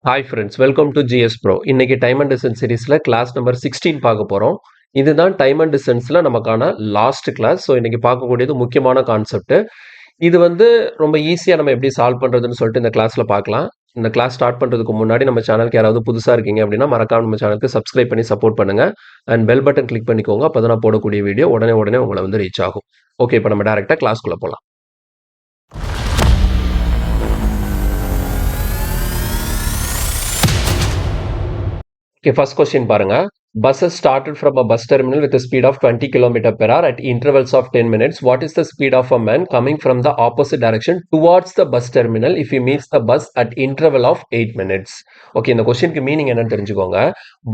Hi friends, welcome to GS bro. இன்னைக்கு time and distance சீரீஸில் class number 16 பார்க்க போகிறோம். இதுதான் டைம் அண்ட் டிஸ்டன்ஸில் நமக்கான லாஸ்ட் கிளாஸ். ஸோ இன்னைக்கு பார்க்கக்கூடியது முக்கியமான கான்செப்ட். இது ரொம்ப ஈஸியாக நம்ம எப்படி சால்வ் பண்ணுறதுன்னு சொல்லிட்டு இந்த கிளாஸில் பார்க்கலாம். இந்த கிளாஸ் ஸ்டார்ட் பண்ணுறதுக்கு முன்னாடி நம்ம சேனலுக்கு யாராவது புதுசாக இருக்கீங்க அப்படின்னா மறக்காம நம்ம சேனலுக்கு சப்ஸ்கிரைப் பண்ணி சப்போர்ட் பண்ணுங்க அண்ட் பெல் பட்டன் கிளிக் பண்ணிக்கோங்க. அப்போ தான் நான் போடக்கூடிய வீடியோ உடனே உங்களை ரீச் ஆகும். ஓகே, இப்போ நம்ம டேரெக்டாக கிளாஸ்க்குள்ளே போகலாம். Okay, first question பாருங்க. Buses started from a bus terminal with a speed of 20 km per hour at intervals of 10 minutes. What is the speed of a man coming from the opposite direction towards the bus terminal if he meets the bus at interval of 8 minutes? Okay, இந்த கொஸ்டினுக்கு meaning என்னன்னு தெரிஞ்சுக்கோங்க.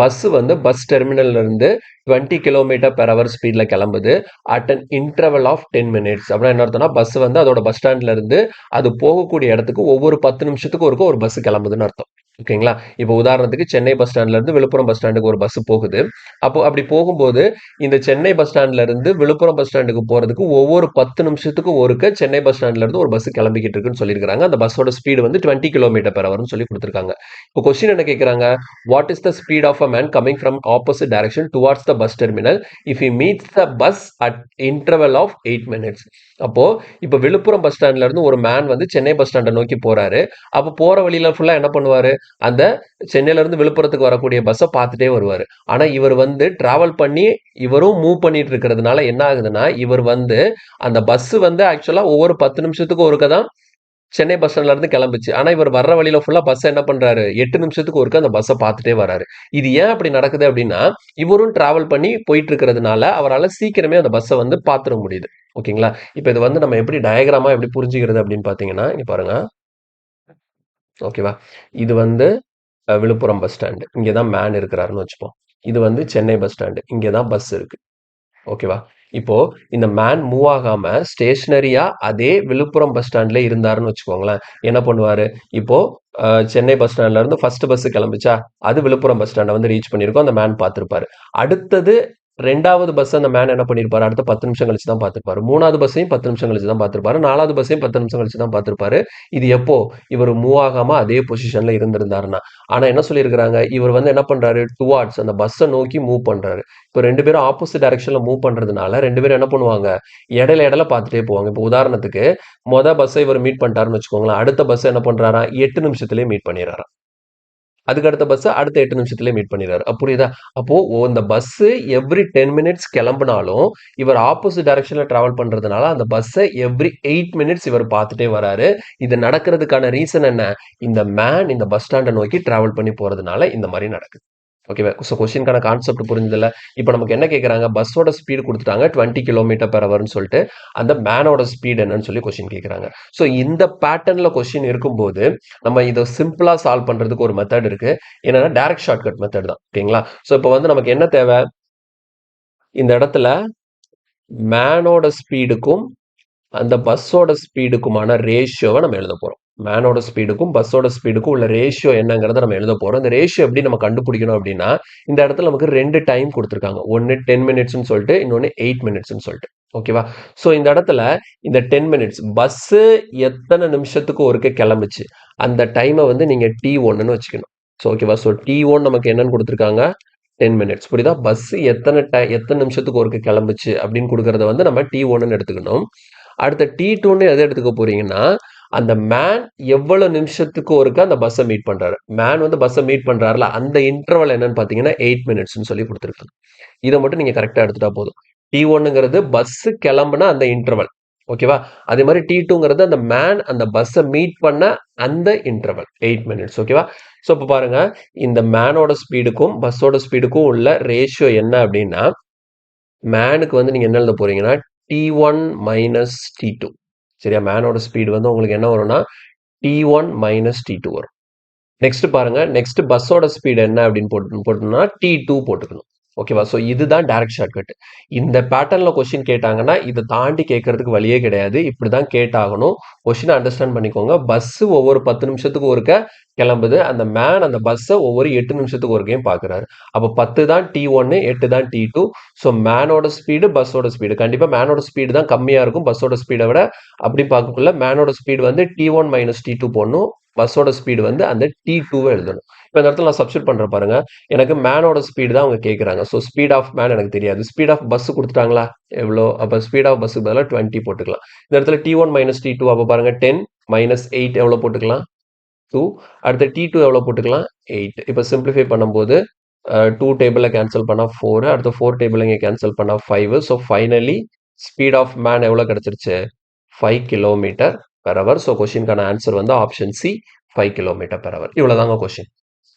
Bus bus டெர்மினல்ல இருந்து 20 km per hour ஸ்பீட்ல கிளம்புது at an interval of 10 minutes. அப்படின்னா என்ன அர்த்தம்னா பஸ் அதோட பஸ் ஸ்டாண்ட்ல இருந்து அது போகக்கூடிய இடத்துக்கு ஒவ்வொரு 10 நிமிஷத்துக்கு ஒரு பஸ் கிளம்புதுன்னு அர்த்தம். ஓகேங்களா? இப்போ உதாரணத்துக்கு சென்னை பஸ் ஸ்டாண்ட்ல இருந்து விழுப்புரம் பஸ் ஸ்டாண்டுக்கு ஒரு பஸ் போகுது. அப்போ அப்படி போகும்போது இந்த சென்னை பஸ் ஸ்டாண்ட்ல இருந்து விழுப்புரம் பஸ் ஸ்டாண்டுக்கு போறதுக்கு ஒவ்வொரு 10 நிமிஷத்துக்கு ஒருக்க சென்னை பஸ் ஸ்டாண்ட்ல இருந்து ஒரு பஸ் கிளம்பிக்கிட்டு இருக்குன்னு சொல்லியிருக்காங்க. அந்த பஸ்ஸோட ஸ்பீடு 20 km per hour சொல்லி கொடுத்துருக்காங்க. இப்போ கொஸ்டின் என்ன கேட்கறாங்க? What is the speed of a man coming from opposite direction towards the bus terminal if he meets the bus at interval of 8 minutes. அப்போ இப்போ விழுப்புரம் பஸ் ஸ்டாண்ட்ல இருந்து ஒரு மேன் சென்னை பஸ் ஸ்டாண்டை நோக்கி போறாரு. அப்போ போற வழியில ஃபுல்லா என்ன பண்ணுவாரு? அந்த சென்னையில இருந்து விழுப்புரத்துக்கு வரக்கூடிய பஸ்ஸை பார்த்துட்டே வருவாரு. ஆனா இவர் டிராவல் பண்ணி இவரும் மூவ் பண்ணிட்டு இருக்கிறதுனால என்ன ஆகுதுன்னா இவர் அந்த பஸ் ஆக்சுவலா ஒவ்வொரு 10 நிமிஷத்துக்கு ஒருக்க தான் சென்னை பஸ் ஸ்டாண்ட்ல இருந்து கிளம்புச்சு. ஆனா இவர் வர்ற வழியில ஃபுல்லா பஸ் என்ன பண்றாரு? 8 நிமிஷத்துக்கு ஒருக்க அந்த பஸ்ஸை பார்த்துட்டே வராரு. இது ஏன் அப்படி நடக்குது அப்படின்னா இவரும் டிராவல் பண்ணி போயிட்டு இருக்கிறதுனால அவரால் சீக்கிரமே அந்த பஸ்ஸை பார்த்துட முடியுது. ஓகேங்களா? இப்ப இது நம்ம எப்படி டயக்ராமா எப்படி புரிஞ்சுக்கிறது அப்படின்னு பாத்தீங்கன்னா இங்க பாருங்க. ஓகேவா? இது விழுப்புரம் பஸ் ஸ்டாண்டு. இங்கே தான் மேன் இருக்கிறாருன்னு வச்சுப்போம். இது சென்னை பஸ் ஸ்டாண்டு. இங்கே தான் பஸ் இருக்கு. ஓகேவா? இப்போ இந்த மேன் மூவ் ஆகாம ஸ்டேஷனரியா அதே விழுப்புரம் பஸ் ஸ்டாண்ட்ல இருந்தாருன்னு வச்சுக்கோங்களேன். என்ன பண்ணுவாரு? இப்போ சென்னை பஸ் ஸ்டாண்ட்ல இருந்து ஃபர்ஸ்ட் பஸ் கிளம்பிச்சா அது விழுப்புரம் பஸ் ஸ்டாண்டை ரீச் பண்ணியிருக்கோம். அந்த மேன் பார்த்திருப்பாரு. அடுத்தது 2வது பஸ் அந்த மேன் என்ன பண்ணிருப்பாரு? அடுத்த 10 நிமிஷம் கழிச்சு தான் பார்த்திருப்பாரு. 3வது பஸ்ஸையும் 10 நிமிஷம் கழிச்சு தான் பார்த்திருப்பாரு. 4வது பஸ்ஸையும் 10 நிமிஷம் கழிச்சு தான் பார்த்திருப்பாரு. இது எப்போ? இவர் மூவ் ஆகாம அதே பொசிஷன்ல இருந்திருந்தாருன்னா. ஆனா என்ன சொல்லியிருக்கிறாங்க? இவர் என்ன பண்றாரு? டுவார்ட்ஸ் அந்த பஸ்ஸை நோக்கி மூவ் பண்றாரு. இப்போ 2 பேரும் ஆப்போசிட் டைரக்ஷன்ல மூவ் பண்றதுனால 2 பேரும் என்ன பண்ணுவாங்க? இடையில பார்த்துட்டே போவாங்க. இப்போ உதாரணத்துக்கு பஸ்ஸை இவர் மீட் பண்ணிட்டாருன்னு வச்சுக்கோங்களேன். அடுத்த பஸ் என்ன பண்றாரா? 8 நிமிஷத்துலயே மீட் பண்ணிடுறாரா. அதுக்கு அடுத்த பஸ் அடுத்த 8 நிமிஷத்துலயே மீட் பண்ணிடுறாரு. புரியுதா? அப்போ இந்த பஸ் எவ்ரி 10 மினிட்ஸ் கிளம்பினாலும் இவர் ஆப்போசிட் டைரக்ஷன்ல டிராவல் பண்றதுனால அந்த பஸ்ஸை எவ்ரி 8 மினிட்ஸ் இவர் பார்த்துட்டே வராரு. இது நடக்கிறதுக்கான ரீசன் என்ன? இந்த மேன் இந்த பஸ் ஸ்டாண்டை நோக்கி டிராவல் பண்ணி போறதுனால இந்த மாதிரி நடக்குது. ஓகேவா? ஸோ கொஸ்டினுக்கான கான்செப்ட் புரிஞ்சதில்ல. இப்போ நமக்கு என்ன கேட்குறாங்க? பஸ்ஸோட ஸ்பீடு கொடுத்துட்டாங்க 20 km per hourன்னு சொல்லிட்டு அந்த மேனோட ஸ்பீடு என்னன்னு சொல்லி கொஸ்டின் கேட்குறாங்க. ஸோ இந்த பேட்டர்ன்ல கொஸ்டின் இருக்கும்போது நம்ம இதை சிம்பிளா சால்வ் பண்றதுக்கு ஒரு மெத்தட் இருக்கு. என்னன்னா டைரக்ட் ஷார்ட்கட் மெத்தட் தான். ஓகேங்களா? ஸோ இப்போ நமக்கு என்ன தேவை? இந்த இடத்துல மேனோட ஸ்பீடுக்கும் அந்த பஸ்ஸோட ஸ்பீடுக்குமான ரேஷியோவை நம்ம எழுத போறோம். மேனோட ஸ்பீடுக்கும் பஸ்ஸோட ஸ்பீடுக்கும் உள்ள ரேஷியோ என்னங்கிறத நம்ம எழுத போறோம். இந்த ரேஷியோ எப்படி நம்ம கண்டுபிடிக்கணும் அப்படின்னா இந்த இடத்துல நமக்கு 2 டைம் கொடுத்துருக்காங்க. ஒன்னு 10 மினிட்ஸ்னு சொல்லிட்டு இன்னொன்னு 8 மினிட்ஸ்னு சொல்லிட்டு. ஓகேவா? ஸோ இந்த இடத்துல இந்த 10 மினிட்ஸ் பஸ் எத்தனை நிமிஷத்துக்கு ஒருக்க கிளம்புச்சு அந்த டைமை நீங்க T1ன்னு வச்சுக்கணும். ஸோ ஓகேவா? ஸோ T1 நமக்கு என்னன்னு கொடுத்துருக்காங்க? 10 மினிட்ஸ். புரியுதா? பஸ் எத்தனை நிமிஷத்துக்கு ஒருக்க கிளம்புச்சு அப்படின்னு கொடுக்கறத நம்ம T1ன்னு எடுத்துக்கணும். அடுத்த T2ன்னு எதை எடுத்துக்க போறீங்கன்னா அந்த மேன் எவ்வளவு நிமிஷத்துக்கு ஒருக்க அந்த பஸ்ஸை மீட் பண்றாரு. மேன் பஸ்ஸை மீட் பண்றாருல அந்த இன்டர்வல் என்னன்னு பாத்தீங்கன்னா 8 மினிட்ஸ்னு சொல்லி கொடுத்துருக்காங்க. இதை மட்டும் நீங்க கரெக்டா எடுத்துட்டா போதும். T1ங்கிறது பஸ் கிளம்புனா அந்த இன்டர்வல். ஓகேவா? அதே மாதிரி T2ங்கிறது அந்த மேன் அந்த பஸ்ஸை மீட் பண்ண அந்த இன்டர்வல் 8 மினிட்ஸ். ஓகேவா? ஸோ இப்போ பாருங்க இந்த மேனோட ஸ்பீடுக்கும் பஸ்ஸோட ஸ்பீடுக்கும் உள்ள ரேஷியோ என்ன அப்படின்னா மேனுக்கு நீங்க என்ன எழுத போறீங்கன்னா T1 மைனஸ் T2. சரியா? மேனோட ஸ்பீடு உங்களுக்கு என்ன வரும்னா T1 மைனஸ் T2 வரும். நெக்ஸ்ட் பாருங்க. நெக்ஸ்ட் பஸ்ஸோட ஸ்பீடு என்ன அப்படின்னு போட்டோம்னா T2 போட்டுக்கணும். ஓகேவா? ஸோ இதுதான் டைரக்ட் ஷார்ட்கட். இந்த பேட்டர்ன்ல கொஸ்டின் கேட்டாங்கன்னா இதை தாண்டி கேட்கறதுக்கு வழியே கிடையாது. இப்படிதான் கேட்டாகணும். கொஸ்டினை அண்டர்ஸ்டாண்ட் பண்ணிக்கோங்க. பஸ் ஒவ்வொரு 10 நிமிஷத்துக்கு ஒருக்க கிளம்புது. அந்த மேன் அந்த பஸ்ஸை ஒவ்வொரு 8 நிமிஷத்துக்கு ஒருக்கையும் பாக்குறாரு. அப்போ 10 தான் T1, 8 தான் T2. ஸோ மேனோட ஸ்பீடு பஸ்ஸோட ஸ்பீடு கண்டிப்பா மேனோட ஸ்பீடு தான் கம்மியா இருக்கும் பஸ்ஸோட ஸ்பீடை விட. அப்படி பார்க்கக்குள்ள மேனோட ஸ்பீடு T1 மைனஸ் T2 போடணும். பஸ்ஸோட ஸ்பீடு வந்து அந்த T2 எழுதணும். இப்போ இந்த இடத்துல நான் சப்ஸ்டிட் பண்றேன் பாருங்க. எனக்கு மேனோட ஸ்பீடு தான் அவங்க கேட்குறாங்க. ஸோ ஸ்பீட் ஆஃப் மேன் எனக்கு தெரியாது. ஸ்பீட் ஆஃப் பஸ் கொடுத்துட்டாங்களா எவ்வளோ? அப்போ ஸ்பீட் ஆஃப் பஸ்ஸுக்கு பதிலாக 20 போட்டுக்கலாம். இந்த இடத்துல T1 மைனஸ் T2 அப்போ பாருங்க 10 மைனஸ் 8 எவ்வளோ போட்டுக்கலாம்? 2. அடுத்து T2 எவ்வளோ போட்டுக்கலாம்? 8. இப்போ சிம்பிளிஃபை பண்ணும்போது 2 டேபிளில் கேன்சல் பண்ணால் 4, அடுத்து 4 டேபிள் இங்கே கேன்சல் பண்ணால் 5. So finally speed of man எவ்வளோ கிடச்சிருச்சு? 5 கிலோமீட்டர் பெர் ஹவர். ஸோ கொஸ்டினுக்கான ஆன்சர் வந்து option C 5 kilometre per hour. இவ்வளோதாங்க கொஸ்டின்.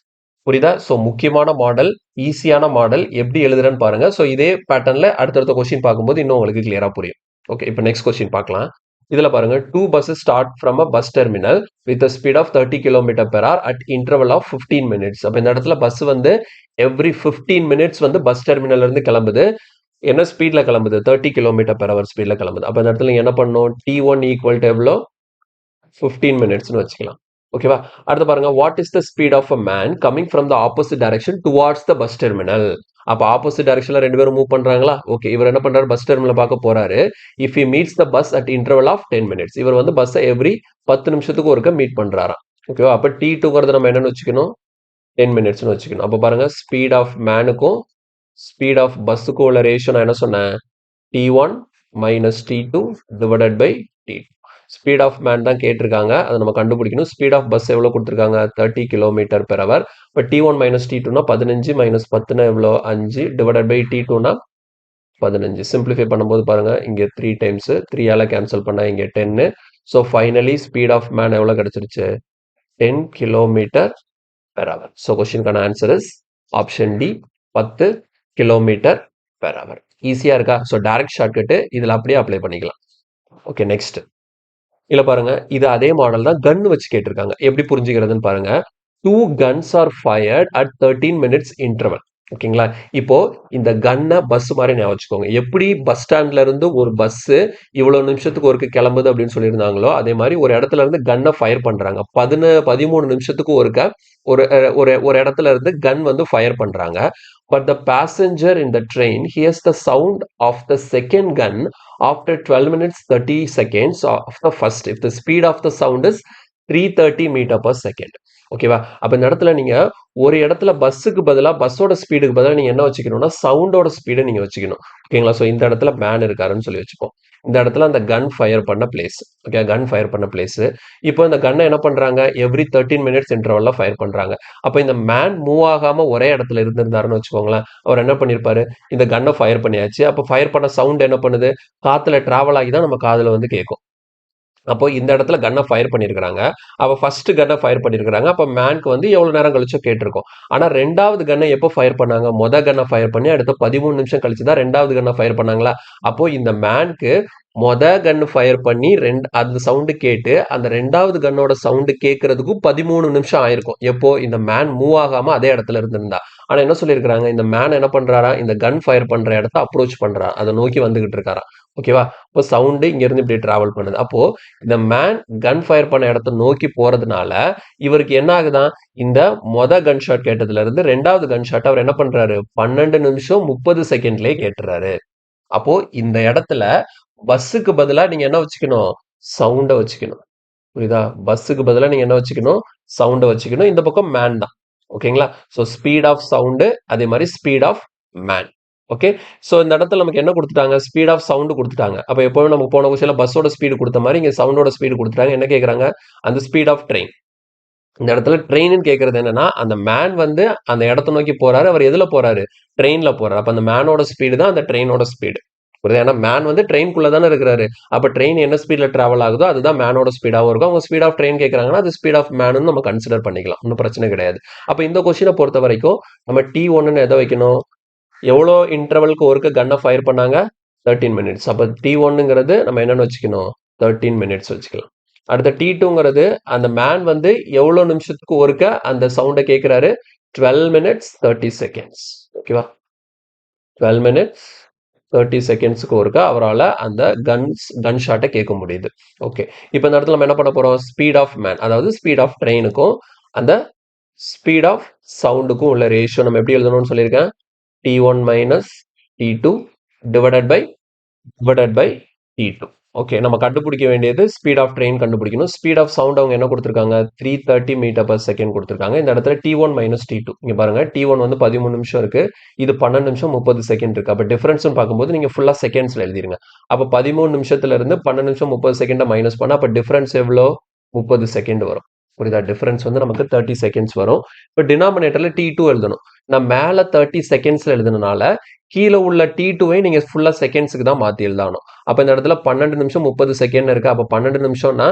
புரியுதா? ஸோ முக்கியமான மாடல், ஈஸியான மாடல், எப்படி எழுதுறேன்னு பாருங்க. ஸோ இதே பேட்டர்னில் அடுத்தடுத்த கொஸ்டின் பார்க்கும்போது இன்னும் உங்களுக்கு கிளியராக புரியும். ஓகே, இப்போ நெக்ஸ்ட் கொஸ்டின் பார்க்கலாம். இதில் பாருங்க, 2 buses start from a bus terminal with speed of 30 kilometre per hour at interval of 15 minutes. அப்போ இந்த இடத்துல பஸ் வந்து எவ்ரி 15 மினிட்ஸ் வந்து பஸ் டெர்மினல் இருந்து கிளம்புது. என்ன ஸ்பீட்ல கிளம்புது? 30 கிலோமீட்டர் பெர் ஹவர் ஸ்பீட்ல கிளம்புது. அப்போ இந்த இடத்துல என்ன பண்ணணும்? T1 ஈக்குவல் டு எவ்வளோ? 15 மினிட்ஸ்னு வச்சுக்கலாம். ஓகேவா? அடுத்து பாருங்க, what is the speed of a man coming from the opposite direction towards the bus terminal. அப்போ ஆப்போசிட் டைரக்ஷன்ல ரெண்டு பேரும் மூவ் பண்றாங்களா? ஓகே, இவர் என்ன பண்றாரு? பஸ் டெர்மினல் பார்க்க போறாரு. If he meets the bus at interval of 10 minutes. இவர் வந்து பஸ்ஸை எவ்ரி 10 நிமிஷத்துக்கு ஒருக்க மீட் பண்றாராம். ஓகேவா? அப்போ T2ங்கிறது நம்ம என்னன்னு வச்சுக்கணும்? 10 மினிட்ஸ்னு வச்சுக்கணும். அப்போ பாருங்க, ஸ்பீட் ஆஃப் மேனுக்கும் ஸ்பீட் ஆஃப் பஸ்ஸுக்கும் உள்ள ரேஷியோ நான் என்ன சொன்னேன்? T1 minus T2 divided by T2. Speed of man தான் கேட்டிருக்காங்க, அதை நம்ம கண்டுபிடிக்கணும். ஸ்பீட் ஆஃப் பஸ் எவ்வளோ கொடுத்துருக்காங்க? 30 கிலோமீட்டர் பெர் ஹவர். இப்போ T1 மைனஸ் T2னா 15 மைனஸ் 10னா எவ்வளோ? 5 டிவைடட் பை T2னா 15. சிம்பிளிஃபை பண்ணும்போது பாருங்க, இங்கே 3 டைம்ஸ் 3ஆல கேன்சல் பண்ணா இங்கே 10. So finally speed of man எவ்வளோ கிடைச்சிருச்சு? 10 கிலோமீட்டர் பெர் ஹவர். ஸோ கொஸ்டினுக்கான answer is option D 10 kilometre per hour. ஈஸியா இருக்கா? ஸோ டைரக்ட் ஷார்ட்கட் இதில் அப்படியே அப்ளை பண்ணிக்கலாம். ஓகே, நெக்ஸ்ட் இல்ல பாருங்க, இது அதே மாடல் தான் கன் வச்சு கேட்டிருக்காங்க. எப்படி புரிஞ்சுக்கிறதுன்னு பாருங்க. 2 guns are fired at 13 minutes interval. ஓகேங்களா? இப்போ இந்த கன்னை பஸ் மாதிரி ஞாபகம் வச்சுக்கோங்க. எப்படி பஸ் ஸ்டாண்ட்ல இருந்து ஒரு பஸ் இவ்வளவு நிமிஷத்துக்கு ஒருக்க கிளம்புது அப்படின்னு சொல்லியிருந்தாங்களோ, அதே மாதிரி ஒரு இடத்துல இருந்து கன்னை ஃபயர் பண்றாங்க. 13 நிமிஷத்துக்கு ஒருக்க ஒரு ஒரு ஒரு இடத்துல இருந்து கன் வந்து ஃபயர் பண்றாங்க. But the passenger in the train hears the sound of the second gun after 12 minutes 30 seconds of the first. If the speed of the sound is 330 meter per second. ஓகேவா? அப்ப இந்த இடத்துல நீங்க ஒரு இடத்துல பஸ்ஸுக்கு பதிலா பஸ்ஸோட ஸ்பீடுக்கு பதிலா நீங்க என்ன வச்சுக்கணும்னா சவுண்டோட ஸ்பீடை நீங்க வச்சுக்கணும். ஓகேங்களா? ஸோ இந்த இடத்துல மேன் இருக்காருன்னு சொல்லி வச்சுப்போம். இந்த இடத்துல அந்த கன் ஃபயர் பண்ண பிளேஸ். ஓகே, கன் ஃபயர் பண்ண பிளேஸ். இப்போ இந்த கன்னை என்ன பண்றாங்க? எவ்ரி 13 மினிட்ஸ் இன்டர்வல்ல ஃபயர் பண்றாங்க. அப்போ இந்த மேன் மூவ் ஆகாம ஒரே இடத்துல இருந்திருந்தாருன்னு வச்சுக்கோங்களேன். அவர் என்ன பண்ணிருப்பாரு? இந்த கன்னை ஃபயர் பண்ணியாச்சு. அப்போ ஃபயர் பண்ண சவுண்ட் என்ன பண்ணுது? காத்துல டிராவல் ஆகி தான் நம்ம காதுல வந்து கேட்கும். அப்போ இந்த இடத்துல கன்னை ஃபயர் பண்ணியிருக்கிறாங்க. அப்போ ஃபர்ஸ்ட் கன்னை ஃபயர் பண்ணியிருக்கிறாங்க. அப்போ மேனுக்கு வந்து எவ்வளவு நேரம் கழிச்சோ கேட்டிருக்கோம். ஆனா ரெண்டாவது கன்னை எப்போ ஃபயர் பண்ணாங்க? கன்னை ஃபயர் பண்ணி அடுத்த 13 நிமிஷம் கழிச்சு தான் ரெண்டாவது கன்னை ஃபயர் பண்ணாங்களா? அப்போ இந்த மேனுக்கு கன் ஃபயர் பண்ணி அந்த சவுண்டு கேட்டு அந்த ரெண்டாவது கன்னோட சவுண்டு கேட்கறதுக்கும் 13 நிமிஷம் ஆயிருக்கும். எப்போ இந்த மேன் மூவ் ஆகாம அதே இடத்துல இருந்திருந்தா. ஆனா என்ன சொல்லியிருக்கிறாங்க? இந்த மேன் என்ன பண்றாரா? இந்த கன் ஃபயர் பண்ற இடத்த அப்ரோச் பண்றா, அதை நோக்கி வந்துகிட்டு இருக்காரா. ஓகேவா? இப்போ சவுண்டு இங்க இருந்து இப்படி டிராவல் பண்ணுது. அப்போ இந்த மேன் கன் ஃபயர் பண்ண இடத்த நோக்கி போறதுனால இவருக்கு என்ன ஆகுதான்? இந்த கன் ஷாட் கேட்டதுல இருந்து ரெண்டாவது கன் ஷாட் அவர் என்ன பண்றாரு? 12 நிமிஷம் 30 செகண்ட்லயே கேட்டுறாரு. அப்போ இந்த இடத்துல பஸ்ஸுக்கு பதிலா நீங்க என்ன வச்சுக்கணும்? சவுண்ட வச்சுக்கணும். புரியுதா? பஸ்ஸுக்கு பதிலா நீங்க என்ன வச்சுக்கணும்? சவுண்ட வச்சுக்கணும். இந்த பக்கம் மேன் தான். ஓகேங்களா? ஸோ ஸ்பீட் ஆஃப் சவுண்டு, அதே மாதிரி speed of man. Okay, so இந்த இடத்துல நமக்கு என்ன கொடுத்துட்டாங்க? ஸ்பீட் ஆஃப் சவுண்டு கொடுத்துட்டாங்க. அப்போ எப்பவுமே நமக்கு போன கொஸ்டின்ல பஸ்ஸோட ஸ்பீடு கொடுத்த மாதிரி இங்க சவுண்டோட ஸ்பீடு கொடுத்துட்டாங்க. என்ன கேட்கறாங்க? அந்த ஸ்பீட் ஆஃப் ட்ரெயின். இந்த இடத்துல ட்ரெயின்னு கேட்கறது என்னன்னா, அந்த மேன் வந்து அந்த இடத்த நோக்கி போறாரு. அவர் எதுல போறாரு? ட்ரெயின்ல போறாரு. அப்ப அந்த மேனோட ஸ்பீடு தான் அந்த ட்ரெயினோட ஸ்பீடு. புரியுது? ஏன்னா மேன் வந்து ட்ரெயின்குள்ள தானே இருக்கிறாரு. அப்ப ட்ரெயின் என்ன ஸ்பீட்ல டிராவல் ஆகுதோ அதுதான் மேனோட ஸ்பீடாகவும் இருக்கும். அவங்க ஸ்பீட் ஆஃப் ட்ரெயின் கேட்கறாங்கன்னா அது ஸ்பீட் ஆஃப் மேனு நம்ம கன்சிடர் பண்ணிக்கலாம். ஒன்றும் பிரச்சனை கிடையாது. அப்ப இந்த கொஸ்டினை பொறுத்த வரைக்கும் நம்ம T1ன்னு எதை வைக்கணும்? எவ்வளோ இன்டர்வலுக்கு ஒருக்க கன்னை ஃபயர் பண்ணாங்க? 13 மினிட்ஸ். அப்ப T1ங்கிறது நம்ம என்னன்னு வச்சுக்கணும்? 13 மினிட்ஸ் வச்சுக்கலாம். அடுத்த T2ங்கிறது அந்த மேன் வந்து எவ்வளவு நிமிஷத்துக்கு ஒருக்க அந்த சவுண்டை கேட்கிறாரு? 12 மினிட்ஸ் 30 செகண்ட்ஸ். ஓகேவா? 12 மினிட்ஸ் 30 செகண்ட்ஸ்க்கு ஒருக்க அவரால் அந்த கன் ஷாட்டை கேட்க முடியுது. ஓகே, இப்போ இந்த இடத்துல நம்ம என்ன பண்ண போறோம்? ஸ்பீட் ஆஃப் மேன், அதாவது ஸ்பீட் ஆஃப் ட்ரெயினுக்கும் அந்த ஸ்பீட் ஆஃப் சவுண்டுக்கும் உள்ள ரேஷியோ நம்ம எப்படி எழுதணும்னு சொல்லியிருக்கேன்? T1 minus T2 divided by T2. Okay, நம்ம கண்டுபிடிக்க வேண்டியது ஸ்பீட் ஆஃப் ட்ரெயின் கண்டுபிடிக்கணும். ஸ்பீட் ஆஃப் சவுண்ட் அவங்க என்ன கொடுத்துருக்காங்க, 330 மீட்டர் பர் செகண்ட் கொடுத்துருக்காங்க. இந்த இடத்துல T1 மைனஸ் T2 இங்க பாருங்க, T1 வந்து 13 நிமிஷம் இருக்கு, இது 12 நிமிஷம் 30 செகண்ட் இருக்கு. அப்ப டிஃபரன்ஸ் பார்க்கும்போது நீங்க ஃபுல்லா செகண்ட்ஸ்ல எழுதிருங்க. அப்ப 13 நிமிஷத்துல இருந்து 12 நிமிஷம் 30 செகண்ட மைனஸ் பண்ணா அப்ப டிஃபரன்ஸ் எவ்வளோ, 30 செகண்ட் வரும். புரியுதா? டிஃபரன்ஸ் வந்து நமக்கு 30 செகண்ட்ஸ் வரும். இப்போ டினாமினேட்டர்ல T2 எழுதணும். நான் மேல 30 செகண்ட்ஸ்ல எழுதுனனால கீழே உள்ள T2வை நீங்க ஃபுல்லா செகண்ட்ஸுக்கு தான் மாத்தி எழுதணும். அப்ப இந்த இடத்துல 12 நிமிஷம் 30 செகண்ட் இருக்கு. அப்ப 12 நிமிஷம்னா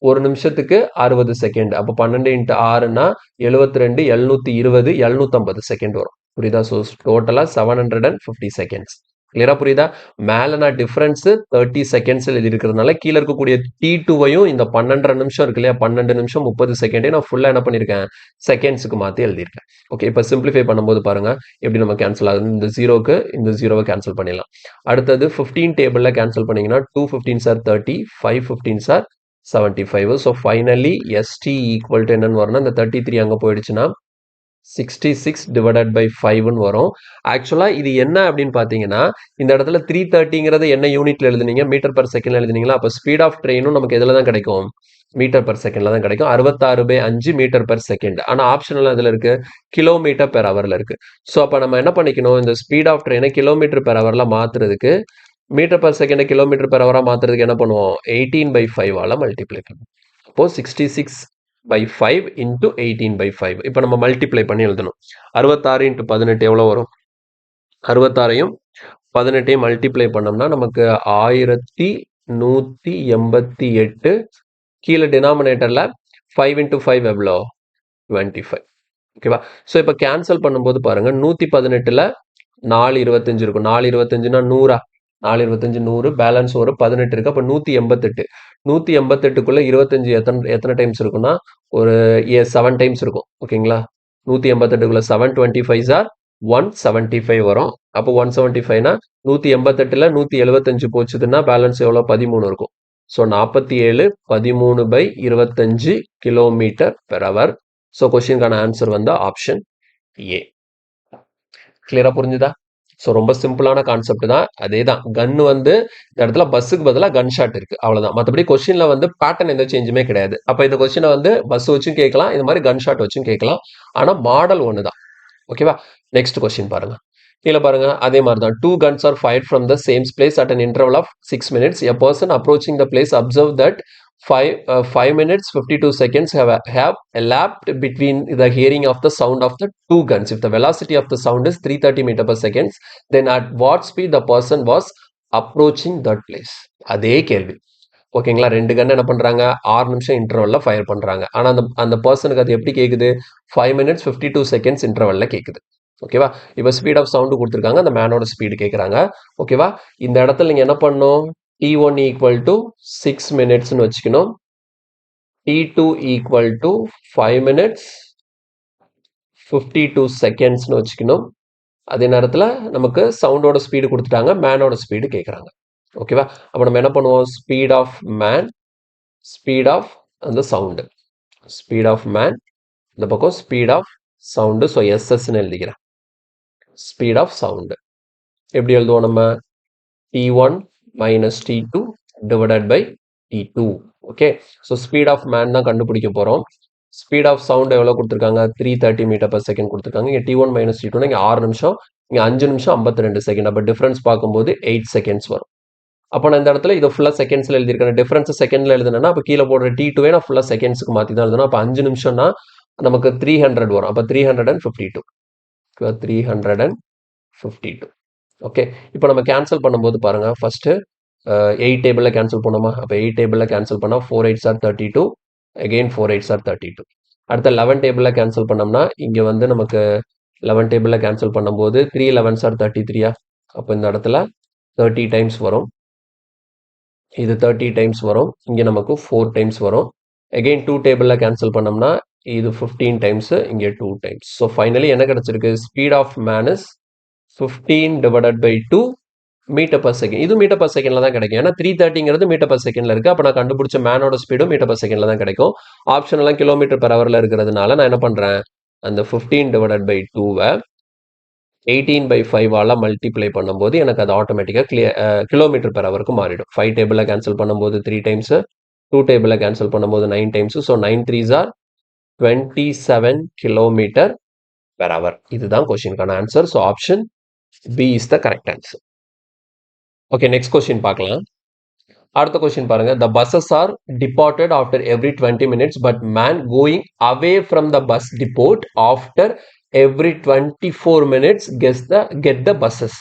ஒரு நிமிஷத்துக்கு 60 செகண்ட். அப்ப 12 இன்ட்டு 6னா 72, 720, 750 செகண்ட் வரும். புரியுதா? ஸோ டோட்டலா 750 செகண்ட்ஸ். கிளியரா புரியுதா? மேல நான் டிஃபரன்ஸ் 30 செகண்ட்ஸ் இருக்கிறதுனால கீழே இருக்கக்கூடிய T2வையும் இந்த 12 நிமிஷம் இருக்கு இல்லையா, 12 நிமிஷம் 30 செகண்டே நான் ஃபுல்லா என்ன பண்ணிருக்கேன், செகண்ட்ஸுக்கு மாத்தி எழுதியிருக்கேன். ஓகே, இப்போ சிம்பிளிஃபை பண்ணும்போது பாருங்க எப்படி நம்ம கேன்சல் ஆகுது. இந்த ஜீரோக்கு இந்த ஜீரோவை கேன்சல் பண்ணிடலாம். அடுத்தது 15 டேபிள்ல கேன்சல் பண்ணீங்கன்னா 2 15s are 30, 5 15s are 75. So finally ST equal to என்னன்னு வரும்னா இந்த 33 அங்கே போயிடுச்சுன்னா 66 டிவைடட் பை 5ன்னு வரும். ஆக்சுவலா இது என்ன அப்படின்னு பார்த்தீங்கன்னா, இந்த இடத்துல 330ங்கிறது என்ன யூனிட்ல எழுதுனீங்க, மீட்டர் பர் செகண்ட்ல எழுதுனீங்களா, அப்போ ஸ்பீட் ஆஃப் ட்ரெயினும் நமக்கு எதில் தான் கிடைக்கும், மீட்டர் பர் செகண்ட்ல தான் கிடைக்கும். 66/5 மீட்டர் பர் செகண்ட். ஆனால் ஆப்ஷனல் இதில் இருக்கு கிலோமீட்டர் பெர் ஹவர்ல இருக்கு. ஸோ அப்போ நம்ம என்ன பண்ணிக்கணும், இந்த ஸ்பீட் ஆஃப் ட்ரெயினை கிலோமீட்டர் பெர் ஹவர்ல மாத்துறதுக்கு metre per second kilometre per ஹவரா மாத்துறதுக்கு என்ன பண்ணுவோம், 18/5ஆல மல்டிப்ளை பண்ணுவோம். அப்போ 66/5 இன்டூ 18/5. இப்போ நம்ம மல்டிப்ளை பண்ணி எழுதணும். 66 இன்டூ 18 எவ்வளோ வரும், 66ஐயும் 18ஐயும் மல்டிப்ளை பண்ணோம்னா நமக்கு 1188. கீழே டினாமினேட்டர்ல 5 இன்டூ 5 எவ்வளோ, 25. ஓகேவா? ஸோ இப்போ கேன்சல் பண்ணும்போது பாருங்க, 118ல 4 25 இருக்கும். 4 25னா 100, 4 25 100, பேலன்ஸ் ஒரு 18 இருக்கு. அப்போ 188. 188க்குள்ள 25 எத்தனை டைம்ஸ் இருக்குன்னா ஒரு 7 டைம்ஸ் இருக்கும். ஓகேங்களா? 188க்குள்ள 725 ஆர் 175 வரும். அப்போ 175னா 188ல 175 போச்சுதுன்னா பேலன்ஸ் எவ்வளோ, 13 இருக்கும். So 47 13/25 kilometre per hour. So கொஸ்டினுக்கான ஆன்சர் வந்து ஆப்ஷன் ஏ. கிளியரா புரிஞ்சுதா? ஸோ ரொம்ப சிம்பிளான கான்செப்ட் தான். அதே தான், கன் வந்து இந்த இடத்துல பஸ்ஸுக்கு பதிலாக கன் ஷாட் இருக்கு, அவ்வளவுதான். மற்றபடி கொஸ்டின்ல வந்து பேட்டர்ன் எந்த சேஞ்சுமே கிடையாது. அப்போ இந்த கொஸ்டினை வந்து பஸ் வச்சும் கேட்கலாம், இந்த மாதிரி கன் ஷாட் வச்சும் கேட்கலாம். ஆனால் மாடல் ஒன்று தான். ஓகேவா? நெக்ஸ்ட் கொஸ்டின் பாருங்க. கீழே பாருங்க, அதே மாதிரி தான். 2 guns are fired from the same place at an interval of 6 minutes. A person approaching the place observed that 5 minutes 52 seconds have elapsed between the hearing of the sound of the 2 guns. If the velocity of the sound is 330 meter per second, then at what speed the person was approaching that place? அதே கேள்வி. ஓகேங்களா? 2 கன் என்ன பண்றாங்க, 6 நிமிஷம் இன்டர்வல்ல fire பண்றாங்க. ஆனா அந்த பர்சனுக்கு அது எப்படி கேக்குது, 5 minutes 52 seconds இன்டர்வல்ல கேக்குது. ஓகேவா? இப்போ ஸ்பீட் ஆஃப் சவுண்டு கொடுத்துருக்காங்க, அந்த மேனோட ஸ்பீடு கேட்குறாங்க. ஓகேவா? இந்த இடத்துல நீங்கள் என்ன பண்ணணும், T1 ஈக்குவல் டு 6 மினிட்ஸ்னு வச்சுக்கணும், T2 ஈக்குவல் டு 5 minutes 52 செகண்ட்ஸ்னு வச்சுக்கணும். அதே நேரத்தில் நமக்கு சவுண்டோட ஸ்பீடு கொடுத்துட்டாங்க, மேனோட ஸ்பீடு கேட்குறாங்க. ஓகேவா? அப்போ நம்ம என்ன பண்ணுவோம், speed of man, speed of அந்த சவுண்டு, ஸ்பீட் ஆஃப் மேன், இந்த பக்கம் ஸ்பீட் ஆஃப் சவுண்டு. ஸோ எஸ்எஸ்ன்னு எழுதிக்கிறேன். ஸ்பீட் ஆஃப் சவுண்டு எப்படி எழுதுவோம் நம்ம, T1 minus T2 divided by T2. Okay, so speed of man தான் கண்டுபிடிக்க போகிறோம். ஸ்பீட் ஆஃப் சவுண்ட் எவ்வளோ கொடுத்துருக்காங்க, 330 மீட்டர் பர் செகண்ட் கொடுத்துருக்காங்க. இங்கே T1 minus T2 இங்கே 6 நிமிஷம், இங்கே 5 நிமிஷம் 52 செகண்ட். அப்போ டிஃபரன்ஸ் பார்க்கும்போது 8 செகண்ட்ஸ் வரும். அப்போ நான் இந்த இடத்துல இதை ஃபுல்லாக செகண்ட்ஸில் எழுதியிருக்கேன். டிஃபரன்ஸ் செகண்டில் எழுதுனா அப்போ கீழே போடுற T2வே நான் ஃபுல்லாக செகண்ட்ஸுக்கு மாற்றி தான் எழுதணும். அப்போ 5 நிமிஷம்னா நமக்கு 300 வரும். அப்போ 352, 352. ஓகே, இப்போ நம்ம கேன்சல் பண்ணும்போது பாருங்க, ஃபர்ஸ்ட் 8 டேபிளில் கேன்சல் பண்ணோமா, அப்போ 8 டேபிளில் கேன்சல் பண்ணால் 4 8s are 32, again 4 8s are 32. அடுத்த 11 டேபிளில் கேன்சல் பண்ணோம்னா இங்கே வந்து நமக்கு 11 டேபிளில் கேன்சல் பண்ணும்போது 3 11s are 33. அப்போ இந்த இடத்துல 30 டைம்ஸ் வரும், இது 30 டைம்ஸ் வரும், இங்கே நமக்கு 4 டைம்ஸ் வரும். அகெயின் 2 டேபிளில் கேன்சல் பண்ணோம்னா இது 15 டைம்ஸ், இங்கே 2 டைம்ஸ். ஸோ ஃபைனலி என்ன கிடைச்சிருக்கு, speed of man is 15 divided by 2 metre per second. இது மீட்டர் பர் செகண்ட்ல தான் கிடைக்கும், ஏன்னா 330ங்கிறது மீட்டர் பர் செகண்ட்ல இருக்கு. அப்போ நான் கண்டுபிடிச்ச மேனோட ஸ்பீடும் மீட்டர் பர் செகண்ட்ல தான் கிடைக்கும். ஆப்ஷன் எல்லாம் கிலோமீட்டர் பெர் ஹவர்ல இருக்கிறதுனால நான் என்ன பண்றேன், அந்த 15 divided by 2வை 18/5 மல்டிப்ளை பண்ணும்போது எனக்கு அது ஆட்டோமேட்டிக்காக கிலோமீட்டர் பெர் ஹவருக்கு மாறிடும். 5 டேபிளில் கேன்சல் பண்ணும்போது 3 டைம்ஸு, 2 டேபிளில் கேன்சல் பண்ணும்போது 9 times. So 9 3s are 27 kilometre per hour. இதுதான் கொஸ்டினுக்கான answer. So option B is the correct answer. Okay, next question பார்க்கலாம். அடுத்த கொஸ்டின் பாருங்க. The buses are departed after every 20 minutes, but man going away from the bus depot after every 24 minutes get the buses.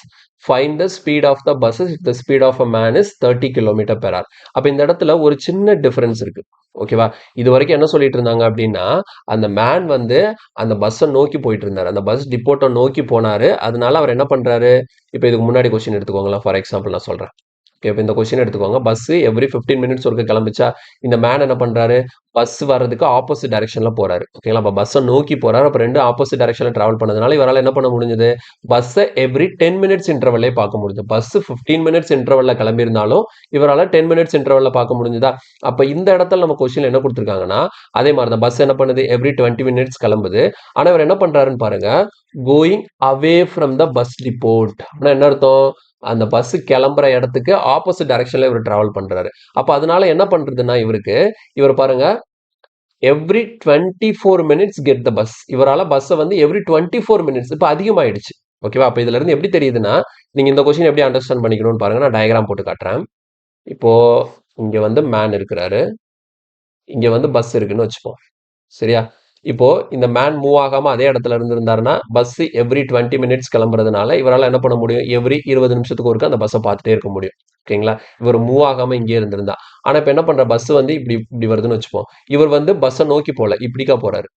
Find the speed of the buses if the speed of a man is 30 km per hour. அப்ப இந்த இடத்துல ஒரு சின்ன difference இருக்கு. ஓகேவா? இது வரைக்கும் என்ன சொல்லிட்டு இருந்தாங்க அப்படின்னா, அந்த மேன் வந்து அந்த பஸ்ஸை நோக்கி போயிட்டு இருந்தாரு. அந்த பஸ் டிப்போட்டை நோக்கி போனாரு. அதனால அவர் என்ன பண்றாரு? இப்ப இதுக்கு முன்னாடி கொஸ்டின் எடுத்துக்கோங்களேன். ஃபார் எக்ஸாம்பிள் நான் சொல்றேன். ஓகே, இப்போ இந்த கொஸ்டின் எடுத்துக்கோங்க. பஸ் எவ்ரி 15 மினிட்ஸ் ஒருக்க கிளம்பிச்சா, இந்த மேன் என்ன பண்றாரு? பஸ் வர்றதுக்கு ஆப்போசிட் டைரக்ஷன்ல போறாரு. ஓகேங்களா? அப்ப பஸ்ஸை நோக்கி போறாரு. அப்ப ரெண்டு ஆப்போசிட் டைரக்ஷன்ல டிராவல் பண்ணதுனால இவரால் என்ன பண்ண முடிஞ்சது? பஸ்ஸை எவ்ரி 10 மினிட்ஸ் இன்டர்வல்லே பார்க்க முடிஞ்சது. பஸ் 15 மினிட்ஸ் இன்டர்வல்ல கிளம்பி இருந்தாலும் இவரால் 10 மினிட்ஸ் இன்டர்வல்ல பார்க்க முடிஞ்சதா? அப்ப இந்த இடத்துல நம்ம கொஸ்டின் என்ன கொடுத்துருக்காங்கன்னா, அதே மாதிரி தான் பஸ் என்ன பண்ணுது? எவ்ரி 20 மினிட்ஸ் கிளம்புது. ஆனா இவர் என்ன பண்றாருன்னு பாருங்க, going away from the bus depot. ஆனா என்ன அர்த்தம்? அந்த பஸ் கிளம்புற இடத்துக்கு ஆப்போசிட் டைரக்ஷன்ல இவர் டிராவல் பண்றாரு. அப்ப அதனால என்ன பண்றதுன்னா இவர் பாருங்க, every 24 minutes get the bus. இவரால பஸ்ஸை வந்து எவ்ரி 24 மினிட்ஸ் இப்ப அதிகமாயிடுச்சு. ஓகேவா? அப்ப இதுல இருந்து எப்படி தெரியுதுன்னா, நீங்க இந்த கொஸ்டின் எப்படி அண்டர்ஸ்டாண்ட் பண்ணிக்கணும்னு பாருங்க. நான் டயக்ராம் போட்டு காட்டுறேன். இப்போ இங்க வந்து மேன் இருக்கிறாரு, இங்க வந்து பஸ் இருக்குன்னு வச்சுப்போம். சரியா? இப்போ இந்த மேன் மூவ் ஆகாம அதே இடத்துல இருந்திருந்தாருன்னா, பஸ் எவ்ரி 20 மினிட்ஸ் கிளம்புறதுனால இவரால் என்ன பண்ண முடியும்? எவ்ரி 20 நிமிஷத்துக்கு ஒருக்க அந்த பஸ்ஸை பார்த்துட்டே இருக்க முடியும். ஓகேங்களா? இவர் மூவ் ஆகாம இங்கே இருந்திருந்தா. ஆனா இப்ப என்ன பண்ற? பஸ் வந்து இப்படி இப்படி வருதுன்னு வச்சுப்போம். இவர் வந்து பஸ்ஸை நோக்கி போல, இப்படிக்கா போறாரு.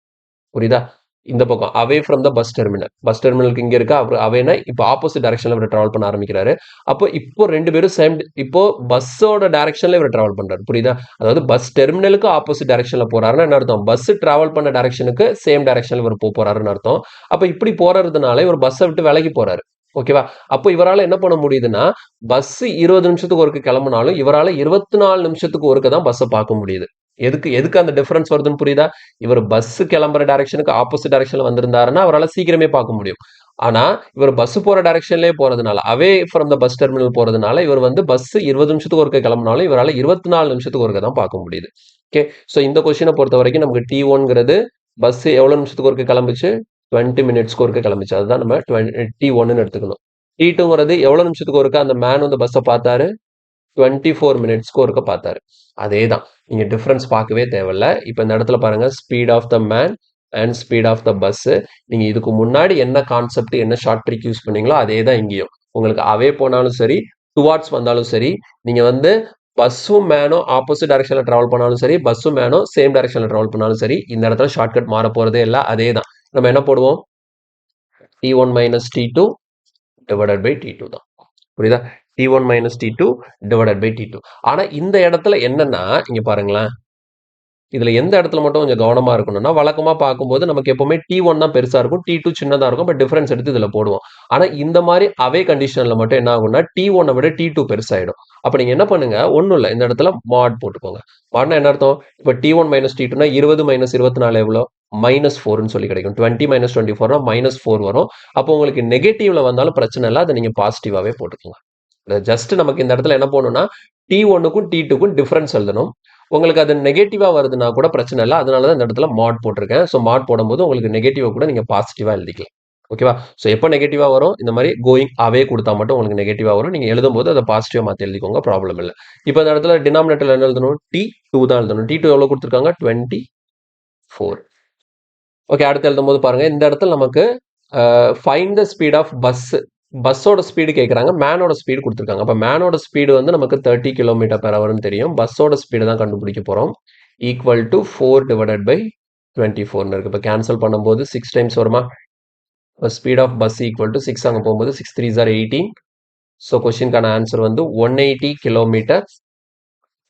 புரியுதா? இந்த பக்கம் அவே from the bus terminal. Bus டெர்மினலுக்கு இங்க இருக்கா, அப்புறம் அவேனா இப்போ ஆப்போசிட் டைரக்ஷன்ல இவர் டிராவல் பண்ண ஆரம்பிக்கிறாரு. அப்போ இப்போ ரெண்டு பேரும் சேம், இப்போ பஸ்ஸோட டைரக்ஷன்ல இவர் டிராவல் பண்றாரு. புரியுதா? அதாவது பஸ் டெர்மினலுக்கு ஆப்போசிட் டைரக்ஷன்ல போறாருன்னு என்ன அர்த்தம்? பஸ் டிராவல் பண்ண டைரக்ஷனுக்கு சேம் டைரக்ஷன்ல இவர் போறாருன்னு அர்த்தம். அப்ப இப்படி போறதுனால இவர் பஸ்ஸை விட்டு விலகி போறாரு. ஓகேவா? அப்போ இவரால் என்ன பண்ண முடியுதுன்னா, பஸ் 20 நிமிஷத்துக்கு ஒருக்க கிளம்பினாலும் இவரால் 24 நிமிஷத்துக்கு ஒருக்க தான் பஸ்ஸை பார்க்க முடியுது. எதுக்கு எதுக்கு அந்த டிஃபரன்ஸ் வருதுன்னு புரியுதா? இவர் பஸ் கிளம்புற டைரக்ஷனுக்கு ஆப்போசிட் டைரக்ஷன்ல வந்திருந்தாருன்னா அவரால் சீக்கிரமே பார்க்க முடியும். ஆனா இவர் பஸ் போற டைரக்ஷன்லயே போறதுனால, அவே ஃப்ரம் த பஸ் டெர்மினல் போறதுனால இவர் வந்து பஸ் 20 நிமிஷத்துக்கு ஒருக்க கிளம்பினாலும் இவரால் 24 நிமிஷத்துக்கு ஒருக்க தான் பார்க்க முடியுது. ஓகே, ஸோ இந்த கொஸ்டினை பொறுத்த வரைக்கும் நமக்கு T1ங்கிறது பஸ் எவ்வளவு நிமிஷத்துக்கு ஒருக்க கிளம்பிச்சு? 20 மினிட்ஸ்க்கு ஒருக்க கிளம்பிச்சு. அதுதான் நம்ம T1ன்னு எடுத்துக்கணும். T2ங்கிறது எவ்வளவு நிமிஷத்துக்கு ஒருக்க அந்த மேன் வந்து பஸ்ஸை பார்த்தாரு? 24 மினிட்ஸ்க்கு ஒருக்க பார்த்தாரு. அதே தான். நீங்க டிஃபரன்ஸ் பார்க்கவே தேவையில்ல. இப்போ இந்த இடத்துல பாருங்க, speed of the man and speed of the bus. நீங்க இதுக்கு முன்னாடி என்ன கான்செப்ட், என்ன ஷார்ட் ட்ரிக் யூஸ் பண்ணீங்களோ அதே தான் இங்கேயும். உங்களுக்கு அவே போனாலும் சரி, டுவார்ட்ஸ் வந்தாலும் சரி, நீங்க வந்து பஸ்ஸும் மேனும் ஆப்போசிட் டைரக்ஷன்ல டிராவல் பண்ணாலும் சரி, பஸ்ஸும் மேனும் சேம் டைரக்ஷன்ல டிராவல் பண்ணாலும் சரி, இந்த இடத்துல ஷார்ட்கட் மாற போறதே இல்லை. அதே தான். நம்ம என்ன போடுவோம்? T1 minus T2 divided by T2 தான். புரியுதா? T1 minus T2 divided by T2. ஆனா இந்த இடத்துல என்னன்னா, இங்க பாருங்களேன், இதுல எந்த இடத்துல மட்டும் கொஞ்சம் கவனமா இருக்கணும்னா, வழக்கமா பார்க்கும்போது நமக்கு எப்பவுமே T1 தான் பெருசா இருக்கும், T2 சின்னதா இருக்கும். பட் டிஃபரன்ஸ் எடுத்து இதுல போடுவோம். ஆனா இந்த மாதிரி அவே கண்டிஷன்ல மட்டும் என்ன ஆகும்னா, T1 விட T2 பெருசாயிடும். அப்ப நீங்க என்ன பண்ணுங்க, ஒண்ணும் இல்ல, இந்த இடத்துல மாட் போட்டுக்கோங்க. மாட்னா என்ன அர்த்தம்? இப்ப T1 minus T2னா 20 minus 24 எவ்வளோ? -4ன்னு சொல்லி கிடைக்கும். 20 minus 24னா -4 வரும். அப்போ உங்களுக்கு நெகட்டிவ்ல வந்தாலும் பிரச்சனை இல்லை, அதை நீங்க பாசிட்டிவாவே போட்டுக்கோங்க. ஜஸ்ட் நமக்கு இந்த இடத்துல என்ன போகணும்னா, T1க்கும் T2க்கும் டிஃபரன்ஸ் எழுதணும். உங்களுக்கு அது நெகட்டிவா வருதுன்னா கூட பிரச்சனை இல்லை. அதனால தான் இந்த இடத்துல மாட் போட்டிருக்கேன். ஸோ மாட் போடும்போது உங்களுக்கு நெகட்டிவா கூட நீங்க பாசிட்டிவா எழுதிக்கலாம். ஓகேவா? ஸோ எப்போ நெகட்டிவா வரும்? இந்த மாதிரி கோயிங் அவே கொடுத்தா மட்டும் உங்களுக்கு நெகட்டிவா வரும். நீங்க எழுதும்போது அதை பாசிட்டிவா மாற்றி எழுதிக்கோங்க, ப்ராப்ளம் இல்லை. இப்போ இந்த இடத்துல டினாமினேட்டர்ல என்ன எழுதணும்? T2 தான் எழுதணும். T2 எவ்வளவு கொடுத்துருக்காங்க? 24. ஓகே, அடுத்து எழுதும்போது பாருங்க, இந்த இடத்துல நமக்கு ஃபைண்ட் த ஸ்பீட் ஆஃப் பஸ்ஸோட ஸ்பீடு கேட்குறாங்க, மேனோட ஸ்பீடு கொடுத்துருக்காங்க. அப்போ மேனோட ஸ்பீடு வந்து நமக்கு 30 கிலோமீட்டர் பெர் ஹவர்னு தெரியும். பஸ்ஸோட ஸ்பீடு தான் கண்டுபிடிக்க போகிறோம். ஈக்குவல் டு 4 டிவைடட் பை 24 இருக்கு. இப்போ கேன்சல் பண்ணும்போது 6 டைம்ஸ் வருமா? இப்போ speed of bus equal to 6 அங்கே போகும்போது 6 3s are 18. ஸோ கொஸ்டினுக்கான ஆன்சர் வந்து 180 kilometre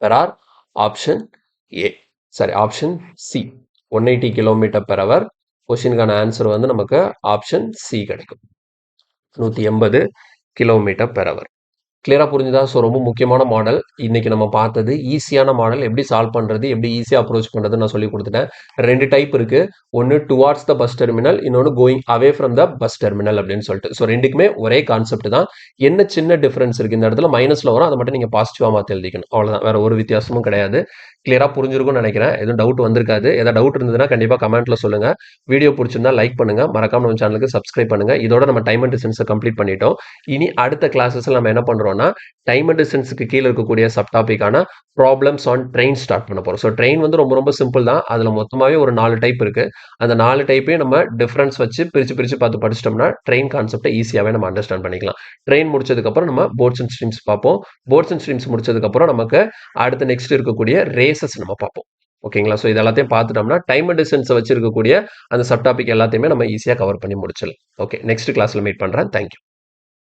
per hour. Option A, sorry, option C, 180 kilometre per hour. கொஸ்டினுக்கான ஆன்சர் வந்து நமக்கு ஆப்ஷன் சி கிடைக்கும், 180 கிலோமீட்டர் பெர் ஹவர். கிளியரா புரிஞ்சுதா? ஸோ ரொம்ப முக்கியமான மாடல். இன்னைக்கு நம்ம பார்த்தது ஈஸியான மாடல். எப்படி சால்வ் பண்றது? எப்படி ஈஸியா அப்ரோச் பண்றதுன்னு நான் சொல்லிக் குடுத்துட்டேன். 2 டைப் இருக்கு. ஒண்ணு டுவார்ட்ஸ் த பஸ் டெர்மினல். இன்னொன்னு going away from the bus terminal அப்படின்னு சொல்லிட்டு. ஸோ 2க்குமே ஒரே கான்செப்ட் தான். என்ன சின்ன டிஃபரன்ஸ் இருக்கு? இந்த இடத்துல மைனஸ்ல வரும். அதை மட்டும் நீங்க பாசிட்டிவா மாத்தி எழுதிக்கணும். அவ்வளவுதான். வேற ஒரு வித்தியாசமும் கிடையாது. கிளியரா புரிஞ்சிருக்கும்னு நினைக்கிறேன். எதுவும் டவுட் வந்திருக்காது. ஏதாவது டவுட் இருந்ததுன்னா கண்டிப்பா கமெண்ட்ல சொல்லுங்க. வீடியோ பிடிச்சிருந்தா லைக் பண்ணுங்க. மறக்காம நம்ம சேனலுக்கு சப்ஸ்கிரைப் பண்ணுங்க. இதோட நம்ம டைம் அண்ட் டிஸ்டன்ஸை கம்ப்ளீட் பண்ணிட்டோம். இனி அடுத்த கிளாஸஸ்ல நம்ம என்ன பண்றோம்னா டைம் அண்ட் டிஸ்டன்ஸுக்கு கீழே இருக்கக்கூடிய சப் டாபிக்கான ப்ராப்ளம்ஸ் ஆன் ட்ரெயின் ஸ்டார்ட் பண்ண போறோம். ஸோ ட்ரெயின் வந்து ரொம்ப ரொம்ப சிம்பிள் தான். அதுல மொத்தமாவே ஒரு 4 டைப் இருக்கு. அந்த 4 டைப்பையும் நம்ம டிஃபரன்ஸ் வச்சு பிரிச்சு பிரிச்சு பார்த்து படிச்சிட்டோம்னா ட்ரெயின் கான்செப்டை ஈஸியாவே நம்ம அண்டர்ஸ்டாண்ட் பண்ணிக்கலாம். ட்ரெயின் முடிச்சதுக்கு அப்புறம் நம்ம போர்ட்ஸ் அண்ட் ஸ்ட்ரீம்ஸ் பார்ப்போம். போர்ட்ஸ் அண்ட் ஸ்ட்ரீம்ஸ் முடிச்சதுக்கு அப்புறம் நமக்கு அடுத்த நெக்ஸ்ட் இருக்கக்கூடிய ரேசஸ் நம்ம பார்ப்போம். ஓகேங்களா? ஸோ இது எல்லாத்தையும் பார்த்துட்டோம்னா டைம் அண்ட் டிஸ்டன்ஸை வச்சிருக்கக்கூடிய அந்த சப் டாபிக் எல்லாத்தையுமே நம்ம ஈஸியாக கவர் பண்ணி முடிச்சிடலாம். ஓகே, நெக்ஸ்ட் கிளாஸ்ல மீட் பண்றேன். தேங்க்யூ.